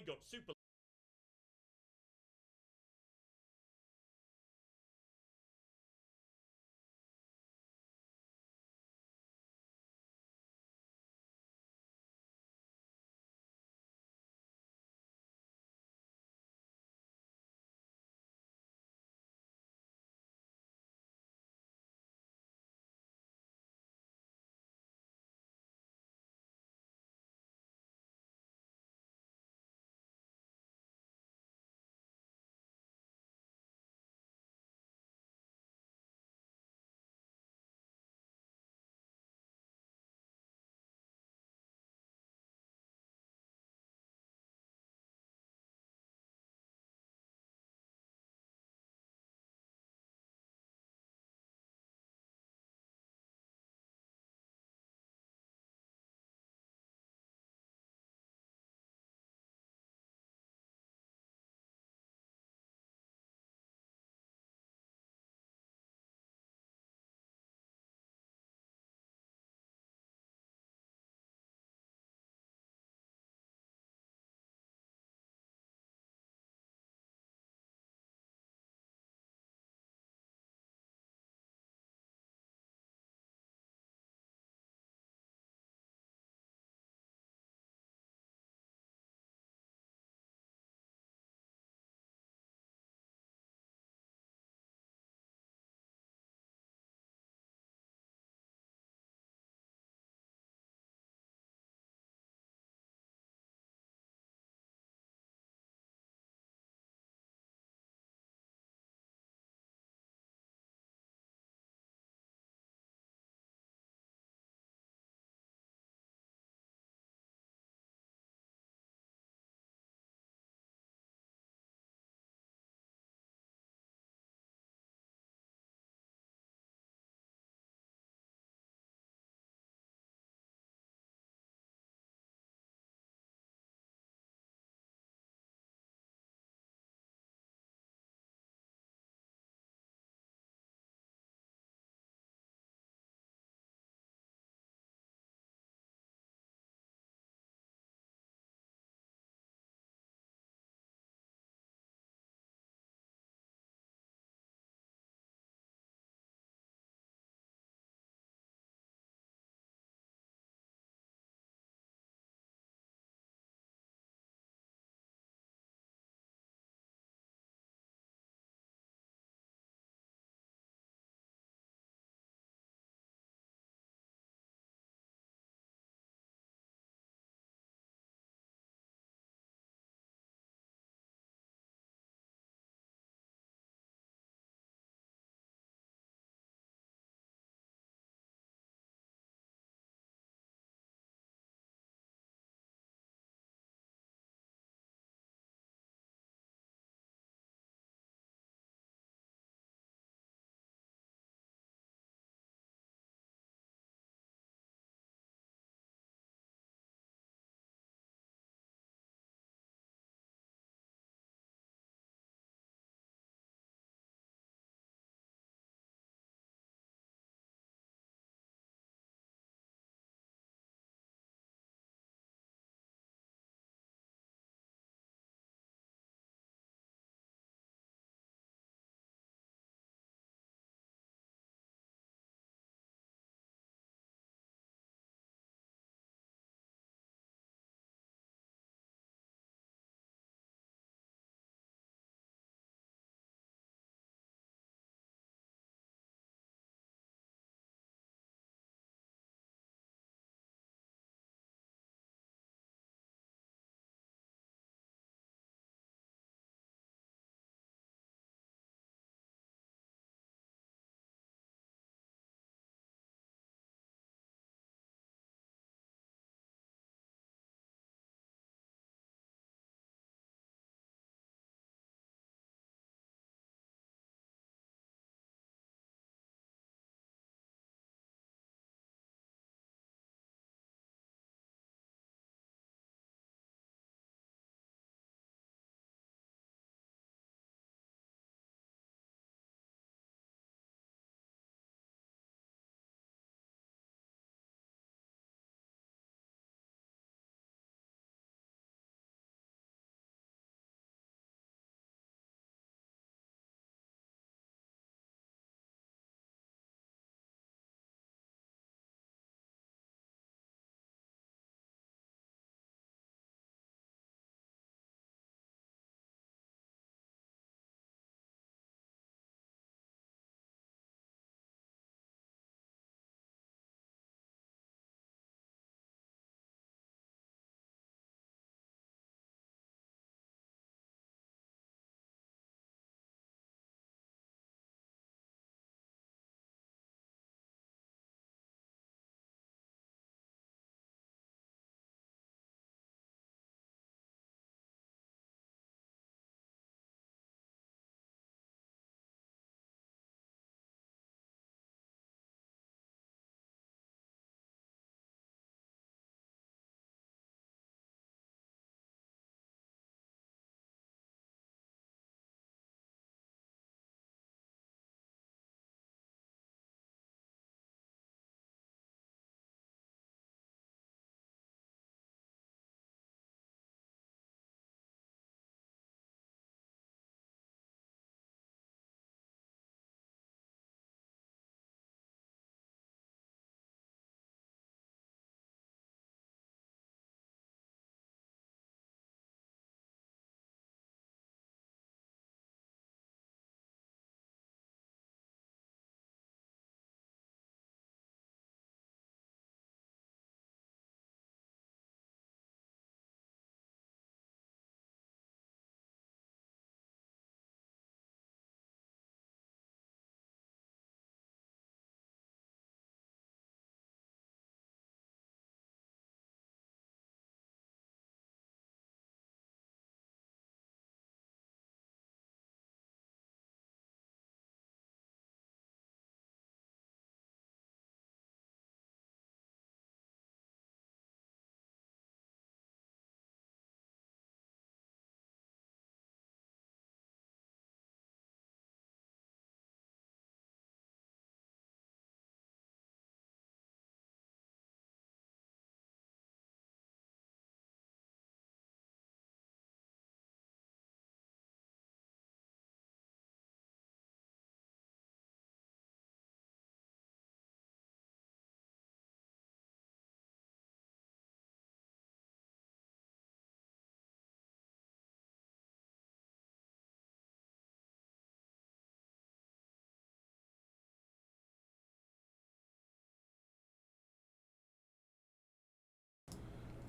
big up, super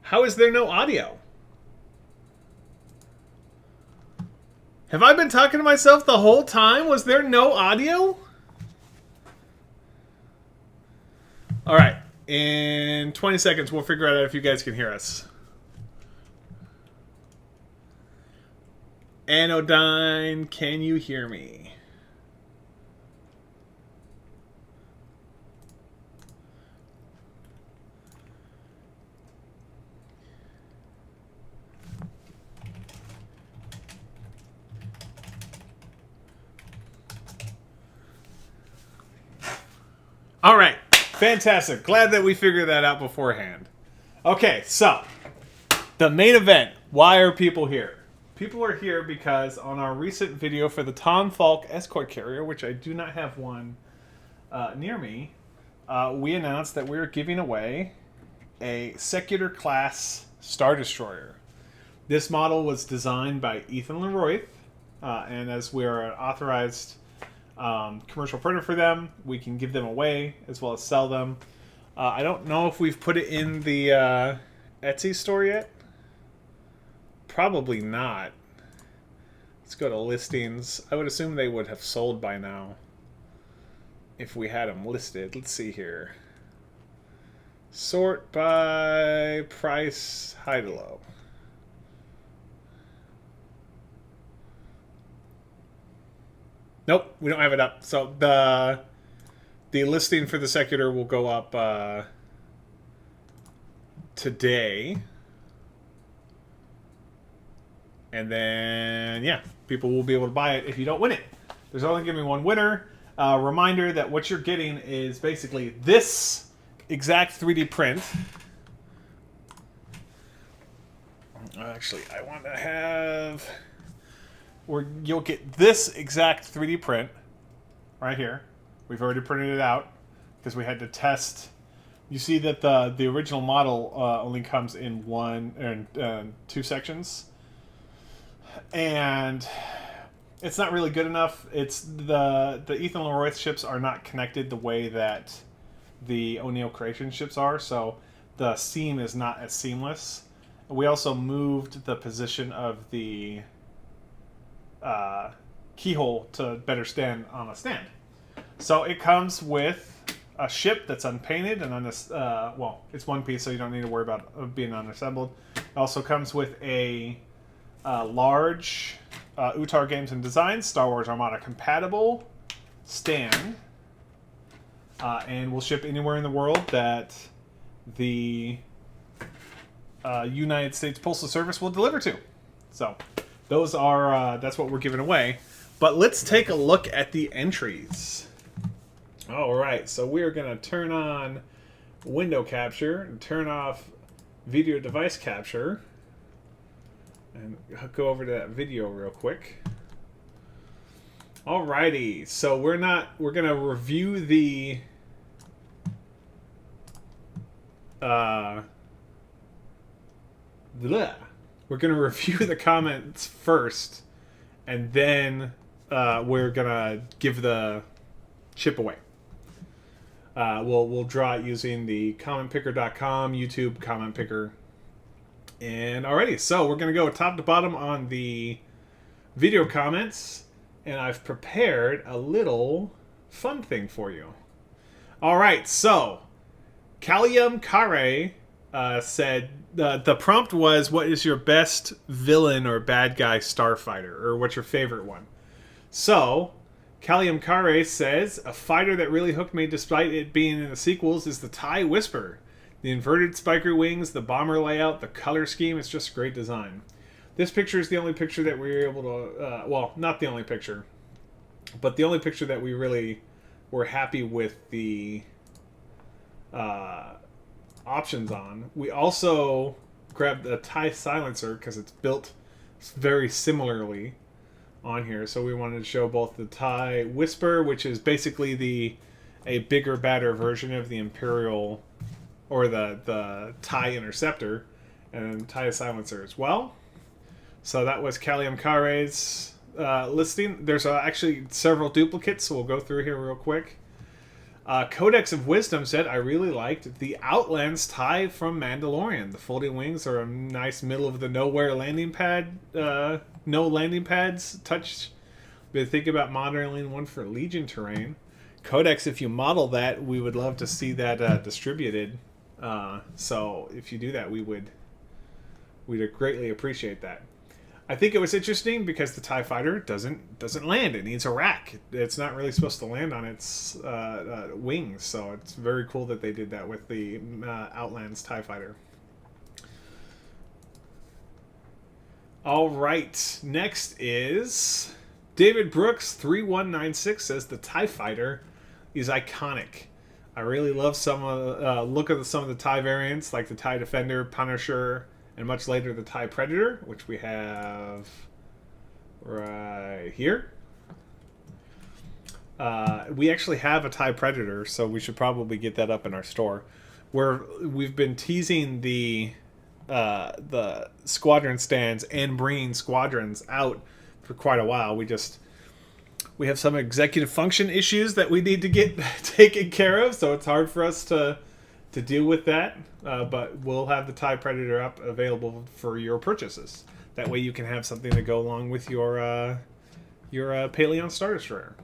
How is there no audio? Have I been talking to myself the whole time? Was there no audio? Alright. In 20 seconds, we'll figure out if you guys can hear us. Anodyne, can you hear me? All right. Fantastic. Glad that we figured that out beforehand. Okay, so the main event. Why are people here? People are here because on our recent video for the Tom Falk escort carrier, which I do not have one near me, we announced that we are giving away a Secutor class Star Destroyer. This model was designed by Ethan Leroith, and as we are an authorized commercial printer for them, we can give them away as well as sell them. I don't know if we've put it in the Etsy store yet. Probably not. Let's go to listings. I would assume they would have sold by now if we had them listed. Let's see here. Sort by price, high to low. Nope, we don't have it up. So the listing for the Secutor will go up today. And then, yeah, people will be able to buy it if you don't win it. There's only going to be one winner. Reminder that what you're getting is basically this exact 3D print. Actually, I want to have... where you'll get this exact 3D print right here. We've already printed it out because we had to test. You see that the original model only comes in two sections, and it's not really good enough. It's the Ethan Leroith ships are not connected the way that the O'Neill Creation ships are, so the seam is not as seamless. We also moved the position of the keyhole to better stand on a stand. So it comes with a ship that's unpainted and well, it's one piece, so you don't need to worry about being unassembled. It also comes with a large Utar Games and Designs Star Wars Armada compatible stand, and will ship anywhere in the world that the United States Postal Service will deliver to. So those are that's what we're giving away. But let's take a look at the entries. All right, so we're gonna turn on window capture and turn off video device capture, and go over to that video real quick. Alrighty, so we're gonna review the we're going to review the comments first, and then we're going to give the chip away. We'll draw it using the commentpicker.com YouTube comment picker. And alrighty, so we're going to go top to bottom on the video comments, and I've prepared a little fun thing for you. Alright, so Kalium Kare said the prompt was, what is your best villain or bad guy starfighter, or what's your favorite one? So Kalium Kare says, a fighter that really hooked me despite it being in the sequels is the TIE Whisper. The inverted spiker wings, the bomber layout, the color scheme, it's just great design. This picture is the only picture that we were able to, well, not the only picture, but the only picture that we really were happy with the options on. We also grabbed a TIE silencer because it's built very similarly on here, so we wanted to show both the TIE Whisper, which is basically a bigger, badder version of the Imperial, or the TIE Interceptor, and TIE silencer as well. So that was Kalium Kare's listing. There's actually several duplicates, so we'll go through here real quick. Codex of Wisdom said, I really liked the Outlands TIE from Mandalorian. The folding wings are a nice middle of the nowhere landing pad. No landing pads touch. But think about modeling one for Legion terrain. Codex, if you model that, we would love to see that distributed. So if you do that, we'd greatly appreciate that. I think it was interesting because the TIE fighter doesn't land. It needs a rack. It's not really supposed to land on its wings, so it's very cool that they did that with the Outlands TIE fighter. All right, next is David Brooks 3196 says the TIE fighter is iconic. I really love some of look at some of the TIE variants like the TIE Defender, Punisher, and much later the TIE Predator, which we have right here. We actually have a TIE Predator, so we should probably get that up in our store. We've been teasing the squadron stands and bringing squadrons out for quite a while. We have some executive function issues that we need to get taken care of, so it's hard for us to deal with that. But we'll have the TIE Predator up available for your purchases. That way you can have something to go along with your Paleon Star Destroyer.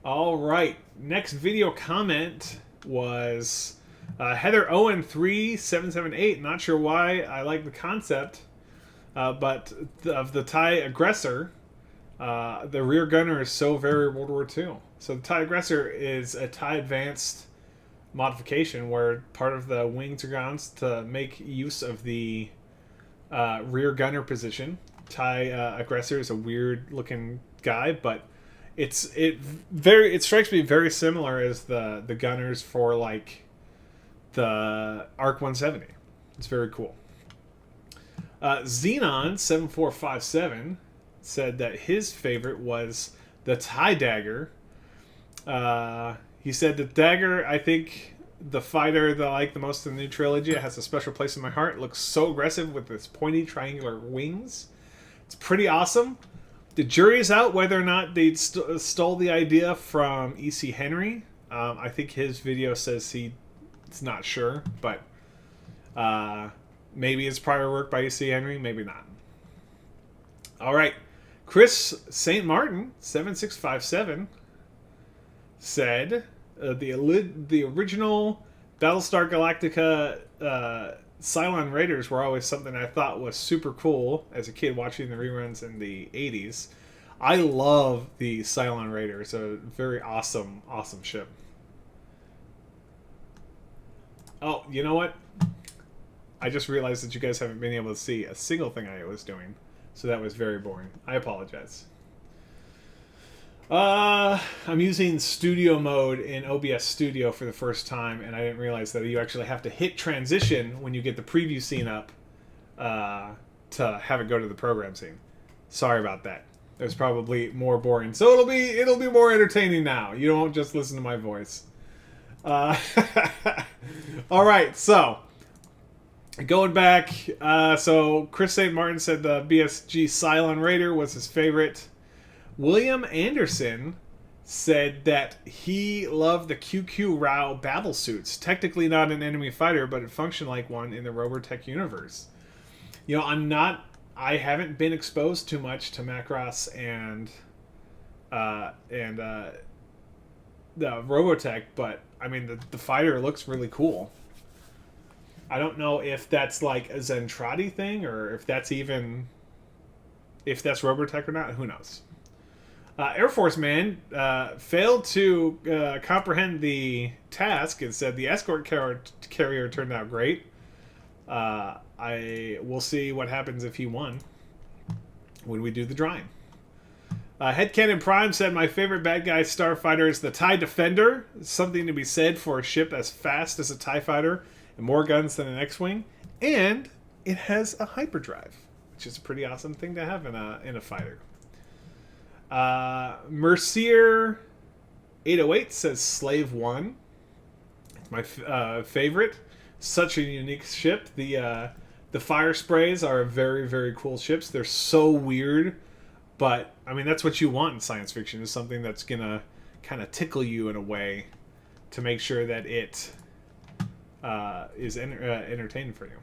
All right, next video comment was Heather Owen 3778. Not sure why I like the concept, but of the TIE Aggressor. The rear gunner is so very World War II. So the TIE Aggressor is a TIE Advanced modification where part of the wings are gone to make use of the rear gunner position. TIE Aggressor is a weird looking guy, but it strikes me very similar as the gunners for like the ARC 170. It's very cool. Xenon 7457 said that his favorite was the TIE Dagger. He said the Dagger, I think the fighter that I like the most in the new trilogy. It has a special place in my heart. It looks so aggressive with its pointy triangular wings. It's pretty awesome. The jury is out whether or not they stole the idea from E.C. Henry. I think his video says he's not sure, but maybe it's prior work by E.C. Henry, maybe not. All right. Chris St. Martin, 7657, said the original Battlestar Galactica Cylon Raiders were always something I thought was super cool as a kid watching the reruns in the 80s. I love the Cylon Raiders. A very awesome ship. Oh, you know what? I just realized that you guys haven't been able to see a single thing I was doing. So that was very boring. I apologize. I'm using studio mode in OBS Studio for the first time, and I didn't realize that you actually have to hit transition when you get the preview scene up to have it go to the program scene. Sorry about that. It was probably more boring. So it'll be more entertaining now. You don't just listen to my voice. All right, so going back, so Chris St. Martin said the BSG Cylon Raider was his favorite. William Anderson said that he loved the QQ Rao battle suits. Technically not an enemy fighter, but it functioned like one in the Robotech universe. You know, I haven't been exposed too much to Macross and the Robotech, but I mean the fighter looks really cool. I don't know if that's like a Zentradi thing or if that's Robotech or not. Who knows? Air Force Man failed to comprehend the task and said the escort carrier turned out great. I will see what happens if he won when we do the drawing. Headcanon Prime said my favorite bad guy starfighter is the TIE Defender. Something to be said for a ship as fast as a TIE fighter and more guns than an X-Wing. And it has a hyperdrive, which is a pretty awesome thing to have in a fighter. Mercier 808 says Slave 1. It's my favorite. Such a unique ship. The fire sprays are very, very cool ships. They're so weird, but I mean that's what you want in science fiction, is something that's gonna kind of tickle you in a way to make sure that it is entertaining for you.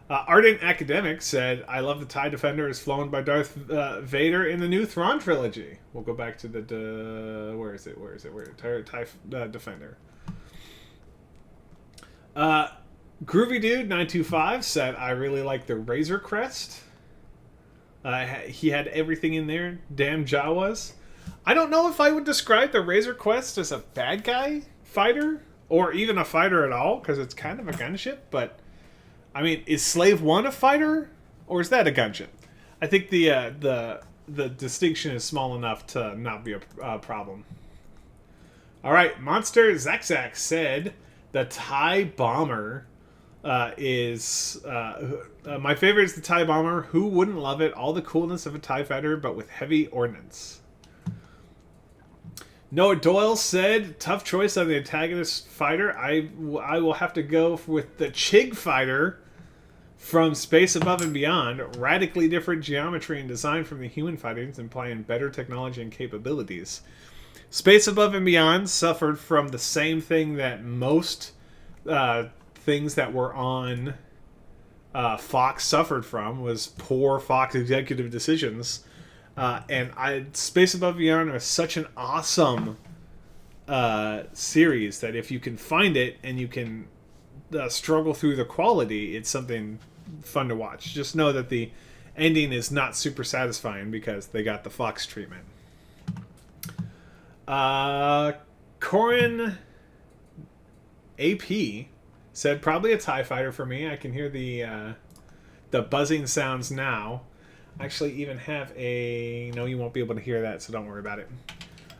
Ardent Academic said, I love the TIE Defender is flown by Darth Vader in the new Thrawn trilogy. We'll go back to the... where is it? TIE Defender. Groovy Dude 925 said, I really like the Razor Crest. He had everything in there. Damn Jawas. I don't know if I would describe the Razor Crest as a bad guy fighter, or even a fighter at all, because it's kind of a gunship, but... I mean, is Slave 1 a fighter, or is that a gunship? I think the distinction is small enough to not be a problem. All right, Monster Zaxax said the TIE Bomber is... my favorite is the TIE Bomber. Who wouldn't love it? All the coolness of a TIE fighter, but with heavy ordnance. Noah Doyle said, tough choice on the antagonist fighter. I will have to go with the Chig fighter from Space Above and Beyond. Radically different geometry and design from the human fighters, implying better technology and capabilities. Space Above and Beyond suffered from the same thing that most things that were on Fox suffered from, was poor Fox executive decisions. Space Above and Beyond is such an awesome series that if you can find it and you can struggle through the quality, it's something fun to watch. Just know that the ending is not super satisfying because they got the Fox treatment. Corin AP said, probably a TIE fighter for me. I can hear the buzzing sounds now. I actually even have a... No, you won't be able to hear that, so don't worry about it.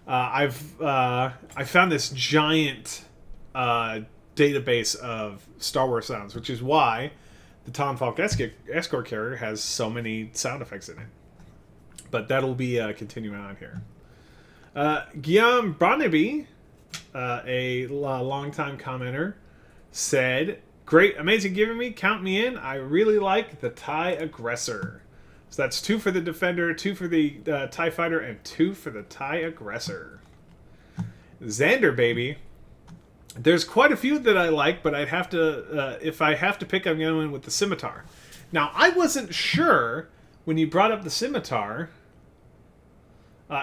I found this giant database of Star Wars sounds, which is why the Tom Falk escort carrier has so many sound effects in it. But that'll be continuing on here. Guillaume Barnaby, a longtime commenter, said, great, amazing giving me, count me in. I really like the TIE Aggressor. So that's 2 for the Defender, 2 for the TIE Fighter, and 2 for the TIE Aggressor. XanderBaby. There's quite a few that I like, but I'd have to, if I have to pick, I'm going with the Scimitar. Now, I wasn't sure when you brought up the Scimitar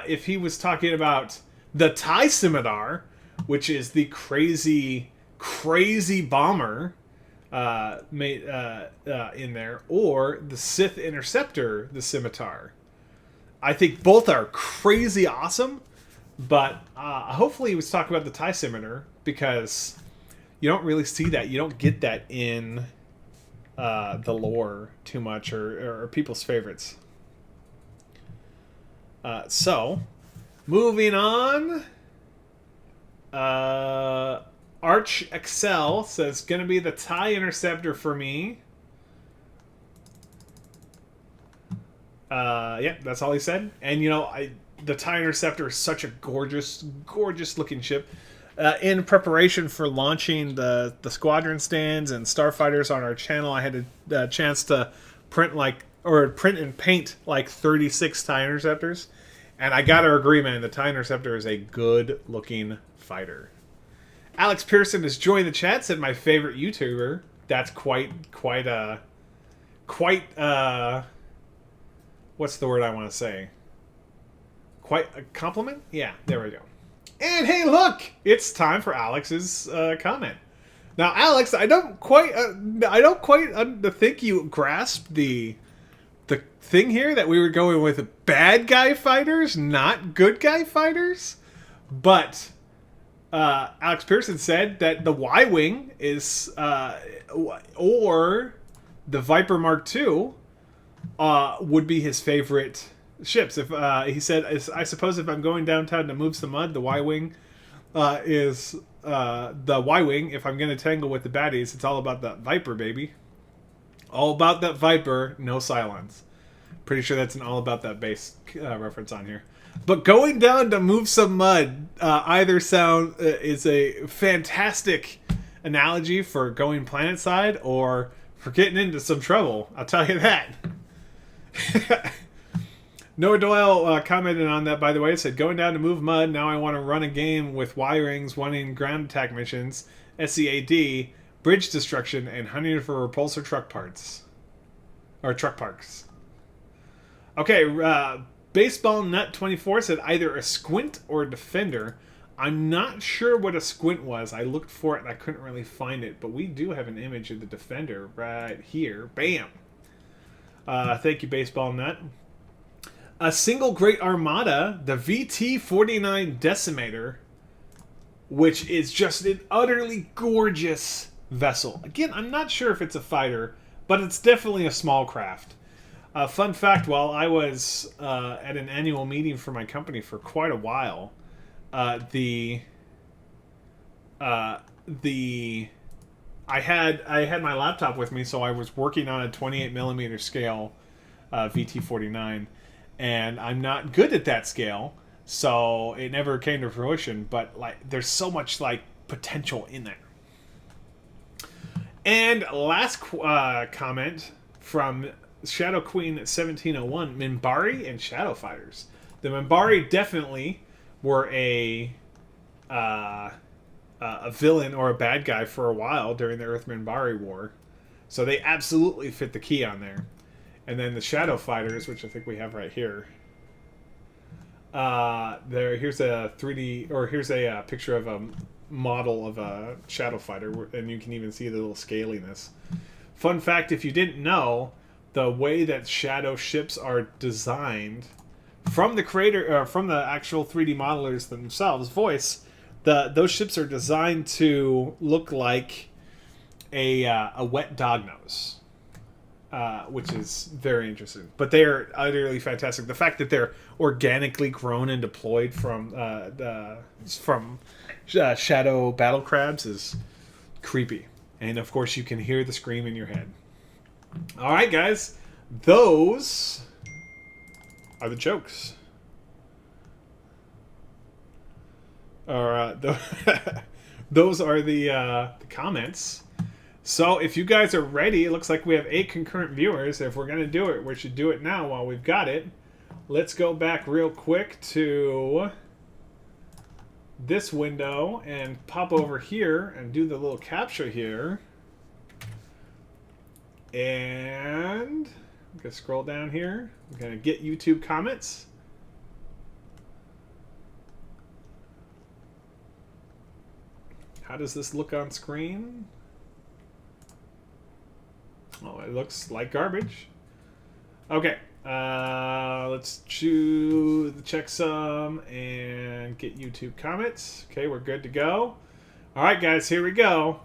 if he was talking about the TIE Scimitar, which is the crazy bomber in there, or the Sith Interceptor, the Scimitar. I think both are crazy awesome, but hopefully he was talking about the TIE Scimitar, because you don't really see that. You don't get that in the lore too much, or people's favorites. So, moving on. Arch Excel says, gonna be the TIE Interceptor for me. Yeah, that's all he said. And you know, the TIE Interceptor is such a gorgeous looking ship. In preparation for launching the squadron stands and starfighters on our channel, I had a chance to print and paint like 36 TIE Interceptors, and I gotta agree, man, the TIE Interceptor is a good looking fighter. Alex Pearson has joined the chat, said my favorite YouTuber. That's quite what's the word I want to say? Quite a compliment? Yeah, there we go. And hey, look! It's time for Alex's comment. Now, Alex, I don't quite think you grasped the thing here that we were going with bad guy fighters, not good guy fighters. But Alex Pearson said that the Y-Wing is, or the Viper Mark II, would be his favorite ships. If he said, I suppose if I'm going downtown to move some mud, the Y-Wing is the Y-Wing. If I'm going to tangle with the baddies, it's all about that Viper, baby. All about that Viper, no Cylons. Pretty sure that's an All About That Base reference on here. But going down to move some mud, either sound is a fantastic analogy for going planet side or for getting into some trouble. I'll tell you that. Noah Doyle commented on that, by the way. Said, going down to move mud. Now I want to run a game with Y-Rings, wanting ground attack missions, SEAD, bridge destruction, and hunting for repulsor truck parts. Or truck parks. Okay, Baseball Nut 24 said either a squint or a defender. I'm not sure what a squint was. I looked for it and I couldn't really find it. But we do have an image of the defender right here. Bam! Thank you, Baseball Nut. A single great armada, the VT-49 Decimator, which is just an utterly gorgeous vessel. Again, I'm not sure if it's a fighter, but it's definitely a small craft. Fun fact, while I was at an annual meeting for my company for quite a while, I had my laptop with me, so I was working on a 28mm scale VT-49, and I'm not good at that scale, so it never came to fruition. But like, there's so much like potential in there. And last comment from Shadow Queen 1701, Minbari and Shadow Fighters. The Minbari definitely were a villain or a bad guy for a while during the Earth Minbari War, so they absolutely fit the key on there. And then the Shadow Fighters, which I think we have right here. Here's a 3D, or here's a picture of a model of a Shadow Fighter, and you can even see the little scaliness. Fun fact, if you didn't know, the way that Shadow ships are designed from the creator, from the actual 3D modelers themselves, those ships are designed to look like a wet dog nose, which is very interesting. But they are utterly fantastic. The fact that they're organically grown and deployed from shadow battle crabs is creepy. And of course, you can hear the scream in your head. All right, guys, those are the jokes. Or those are the comments. So if you guys are ready, it looks like we have 8 concurrent viewers. If we're going to do it, we should do it now while we've got it. Let's go back real quick to this window and pop over here and do the little capture here. And I'm going to scroll down here. I'm going to get YouTube comments. How does this look on screen? Oh, it looks like garbage. Okay, let's choose the checksum and get YouTube comments. Okay, we're good to go. All right, guys, here we go.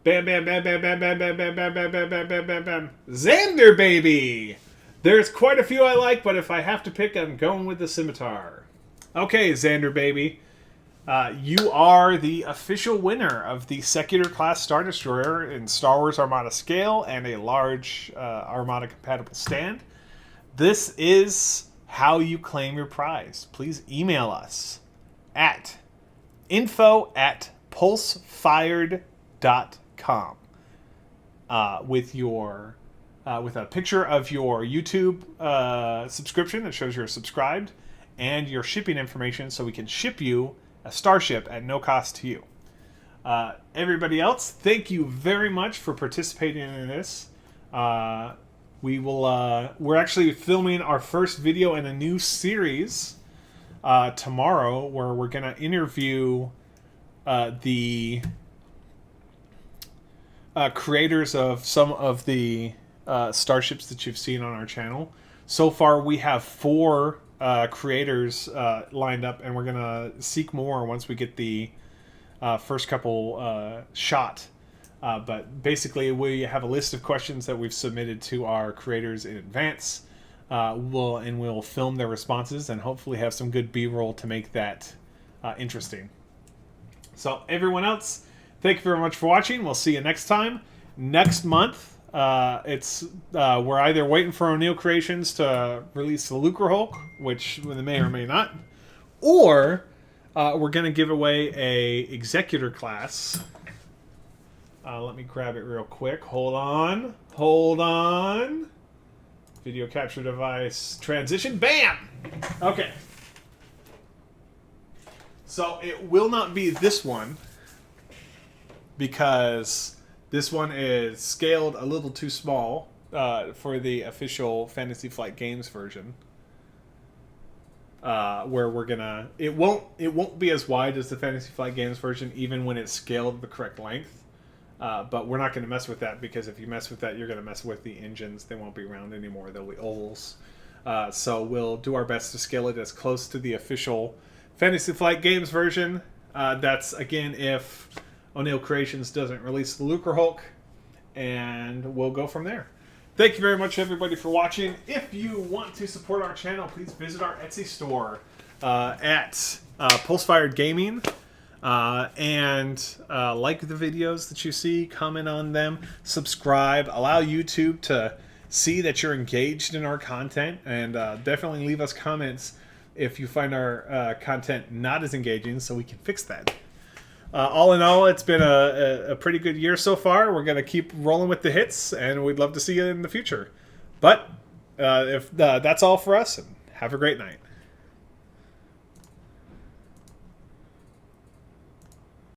Bam, bam, bam, bam, bam, bam, bam, bam, bam, bam, bam, bam, bam, bam, bam. XanderBaby! There's quite a few I like, but if I have to pick, I'm going with the scimitar. Okay, XanderBaby. You are the official winner of the Secutor class Star Destroyer in Star Wars Armada scale and a large Armada compatible stand. This is how you claim your prize. Please email us at info@pulsefired.com with a picture of your YouTube subscription that shows you're subscribed and your shipping information, so we can ship you a starship at no cost to you. Everybody else, thank you very much for participating in this. We're actually filming our first video in a new series tomorrow, where we're going to interview the creators of some of the starships that you've seen on our channel. So far, we have 4 creators lined up, and we're going to seek more once we get the first couple shot. But basically, we have a list of questions that we've submitted to our creators in advance. We'll film their responses and hopefully have some good B-roll to make that interesting. So everyone else, thank you very much for watching. We'll see you next time. Next month, we're either waiting for O'Neill Creations to release the Lucre Hulk, which they may or may not, or we're going to give away a Executor class. Let me grab it real quick. Hold on. Video capture device. Transition. Bam! Okay. So it will not be this one because this one is scaled a little too small for the official Fantasy Flight Games version. Where we're gonna it won't be as wide as the Fantasy Flight Games version, even when it's scaled the correct length. But we're not going to mess with that, because if you mess with that, you're going to mess with the engines. They won't be round anymore; they'll be ovals. So we'll do our best to scale it as close to the official Fantasy Flight Games version. That's again if O'Neill Creations doesn't release the Lucre Hulk, and we'll go from there. Thank you very much, everybody, for watching. If you want to support our channel, please visit our Etsy store at Pulsefired Gaming. And like the videos that you see, comment on them, subscribe, allow YouTube to see that you're engaged in our content, and definitely leave us comments if you find our content not as engaging, so we can fix that. All in all, it's been a pretty good year so far. We're going to keep rolling with the hits, and we'd love to see you in the future. But if that's all for us, and have a great night.